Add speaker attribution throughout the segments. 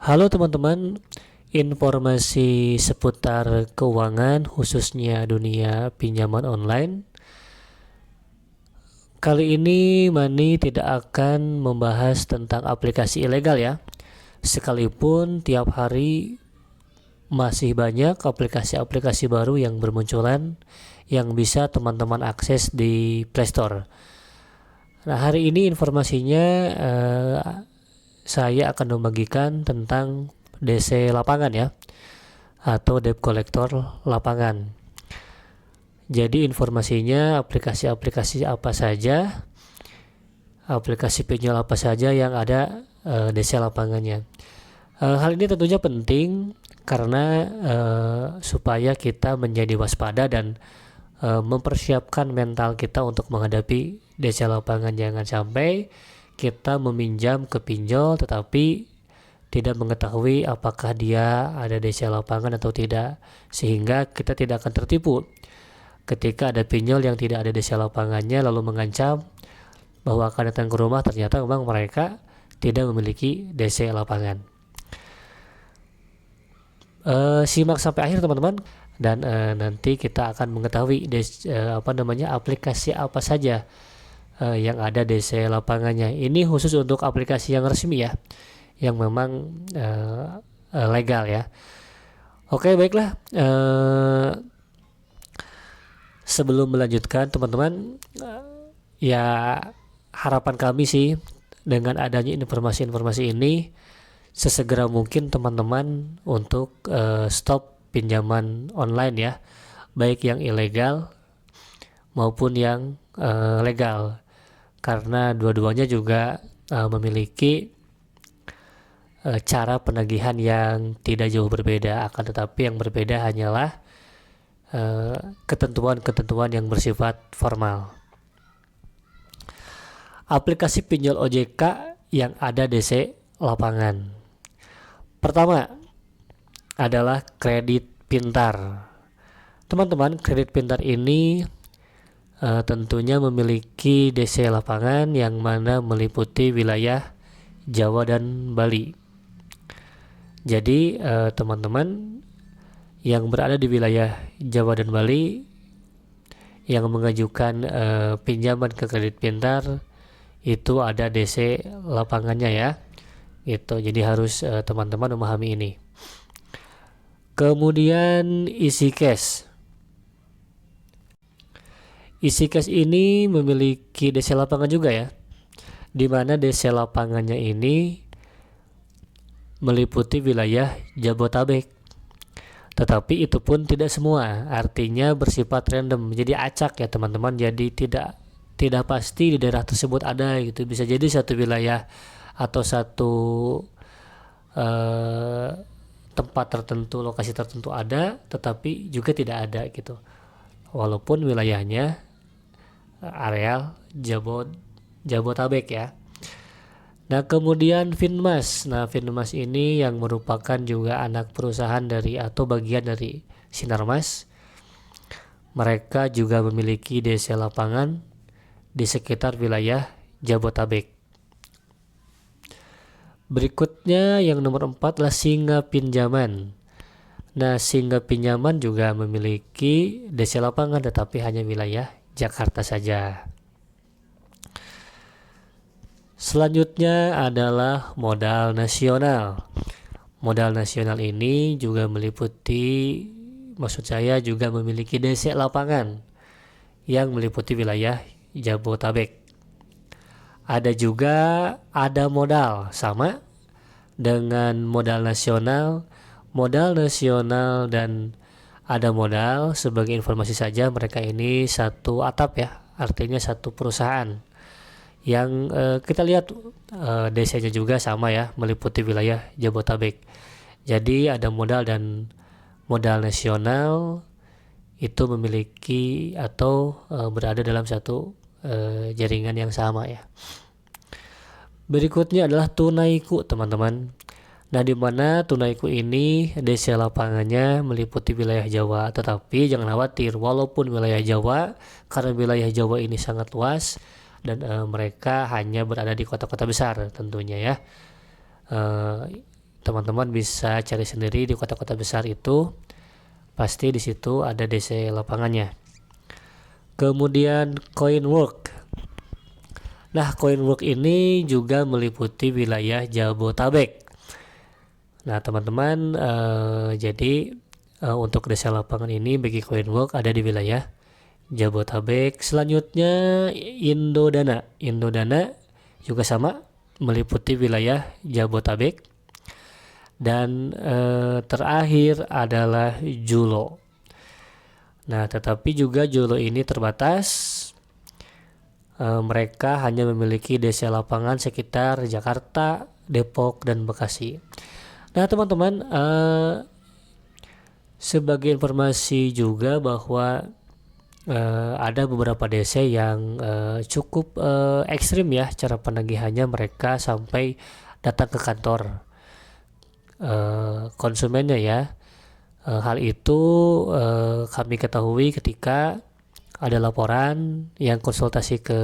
Speaker 1: Halo teman-teman, informasi seputar keuangan khususnya dunia pinjaman online. Kali ini Mani tidak akan membahas tentang aplikasi ilegal ya. Sekalipun tiap hari masih banyak aplikasi-aplikasi baru yang bermunculan yang bisa teman-teman akses di Play Store. Nah, hari ini informasinya saya akan membagikan tentang DC lapangan ya, atau debt collector lapangan. Jadi informasinya aplikasi-aplikasi apa saja, aplikasi pinjol apa saja yang ada DC lapangannya. Hal ini tentunya penting karena supaya kita menjadi waspada dan mempersiapkan mental kita untuk menghadapi DC lapangan. Jangan sampai kita meminjam ke pinjol tetapi tidak mengetahui apakah dia ada DC lapangan atau tidak, sehingga kita tidak akan tertipu ketika ada pinjol yang tidak ada DC lapangannya lalu mengancam bahwa akan datang ke rumah, ternyata memang mereka tidak memiliki DC lapangan. Simak sampai akhir teman-teman, dan nanti kita akan mengetahui aplikasi apa saja yang ada DC lapangannya. Ini khusus untuk aplikasi yang resmi ya, yang memang legal ya. Oke, baiklah. Sebelum melanjutkan teman-teman, ya harapan kami sih dengan adanya informasi-informasi ini sesegera mungkin teman-teman untuk stop pinjaman online ya, baik yang ilegal maupun yang legal, karena dua-duanya juga memiliki cara penagihan yang tidak jauh berbeda, akan tetapi yang berbeda hanyalah ketentuan-ketentuan yang bersifat formal. Aplikasi pinjol OJK yang ada DC lapangan. Pertama adalah Kredit Pintar. Teman-teman, Kredit Pintar ini tentunya memiliki DC lapangan yang mana meliputi wilayah Jawa dan Bali. Jadi teman-teman yang berada di wilayah Jawa dan Bali yang mengajukan pinjaman ke Kredit Pintar itu ada DC lapangannya ya, gitu. Jadi harus teman-teman memahami ini. Kemudian isi cash. Isi cash ini memiliki DC lapangan juga ya, di mana DC lapangannya ini meliputi wilayah Jabotabek. Tetapi itu pun tidak semua, artinya bersifat random, jadi acak ya teman-teman. Jadi tidak pasti di daerah tersebut ada gitu. Bisa jadi satu wilayah atau satu tempat tertentu, lokasi tertentu ada, tetapi juga tidak ada gitu. Walaupun wilayahnya areal Jabotabek ya. Nah, kemudian Finmas. Nah, Finmas ini yang merupakan juga anak perusahaan dari atau bagian dari Sinarmas. Mereka juga memiliki DC lapangan di sekitar wilayah Jabotabek. Berikutnya yang nomor 4 adalah Singa Pinjaman. Nah, Singa Pinjaman juga memiliki DC lapangan tetapi hanya wilayah Jakarta saja. Selanjutnya adalah Modal Nasional. Modal Nasional ini juga meliputi, maksud saya juga memiliki DC lapangan yang meliputi wilayah Jabotabek. Ada juga Ada Modal, sama dengan Modal Nasional. Modal Nasional dan Ada Modal, sebagai informasi saja, mereka ini satu atap ya, artinya satu perusahaan yang kita lihat DC-nya juga sama ya, meliputi wilayah Jabotabek. Jadi Ada Modal dan Modal Nasional itu memiliki atau berada dalam satu jaringan yang sama ya. Berikutnya adalah Tunaiku teman-teman. Nah, di mana Tunaiku ini DC lapangannya meliputi wilayah Jawa, tetapi jangan khawatir, walaupun wilayah Jawa, karena wilayah Jawa ini sangat luas dan mereka hanya berada di kota-kota besar tentunya ya. teman-teman bisa cari sendiri di kota-kota besar itu pasti di situ ada DC lapangannya. Kemudian Coinwork. Nah, Coinwork ini juga meliputi wilayah Jabotabek. Nah, teman-teman, jadi untuk DC lapangan ini bagi Coinwork ada di wilayah Jabotabek. Selanjutnya Indodana. Indodana juga sama meliputi wilayah Jabotabek. Dan terakhir adalah Julo. Nah, tetapi juga Julo ini terbatas. Mereka hanya memiliki DC lapangan sekitar Jakarta, Depok, dan Bekasi. Nah, teman-teman, sebagai informasi juga bahwa ada beberapa DC yang cukup ekstrim ya cara penagihannya, mereka sampai datang ke kantor konsumennya ya. Hal itu kami ketahui ketika ada laporan yang konsultasi ke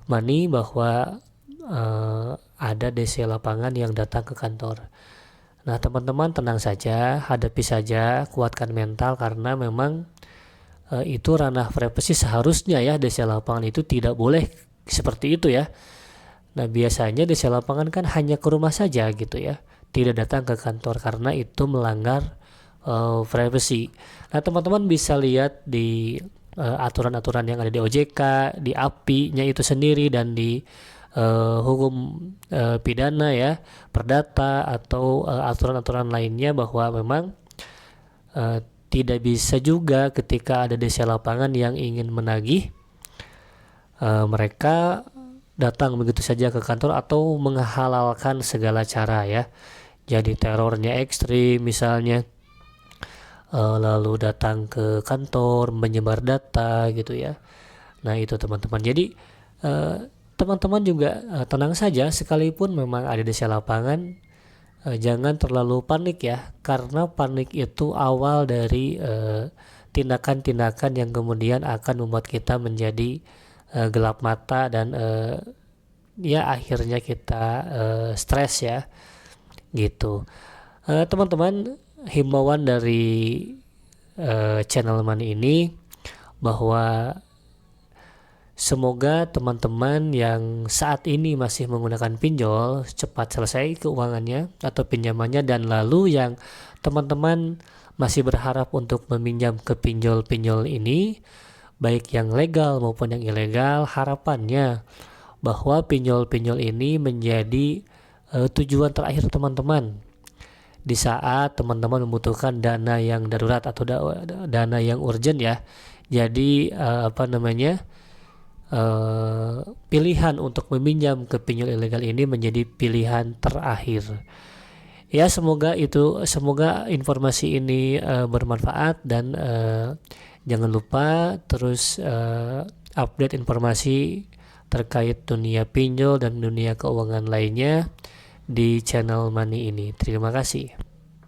Speaker 1: Money bahwa ada DC lapangan yang datang ke kantor. Nah, teman-teman tenang saja, hadapi saja, kuatkan mental, karena memang itu ranah privasi seharusnya ya. DC lapangan itu tidak boleh seperti itu ya. Nah, biasanya DC lapangan kan hanya ke rumah saja gitu ya, tidak datang ke kantor karena itu melanggar privacy. Nah, teman-teman bisa lihat di aturan-aturan yang ada di OJK, di API-nya itu sendiri, dan di hukum pidana ya, perdata, atau aturan-aturan lainnya, bahwa memang tidak bisa juga ketika ada DC lapangan yang ingin menagih mereka datang begitu saja ke kantor atau menghalalkan segala cara ya. Jadi terornya ekstrim misalnya, lalu datang ke kantor menyebar data gitu ya. Nah, itu teman-teman. Jadi teman-teman juga tenang saja, sekalipun memang ada DC lapangan, jangan terlalu panik ya, karena panik itu awal dari tindakan-tindakan yang kemudian akan membuat kita menjadi gelap mata dan ya akhirnya kita stres ya gitu. Teman-teman, himbauan dari channel Money ini bahwa semoga teman-teman yang saat ini masih menggunakan pinjol cepat selesai keuangannya atau pinjamannya, dan lalu yang teman-teman masih berharap untuk meminjam ke pinjol-pinjol ini, baik yang legal maupun yang ilegal, harapannya bahwa pinjol-pinjol ini menjadi tujuan terakhir teman-teman di saat teman-teman membutuhkan dana yang darurat atau dana yang urgent ya. Jadi pilihan untuk meminjam ke pinjol ilegal ini menjadi pilihan terakhir. Ya, semoga informasi ini bermanfaat, dan jangan lupa terus update informasi terkait dunia pinjol dan dunia keuangan lainnya di channel Money ini. Terima kasih.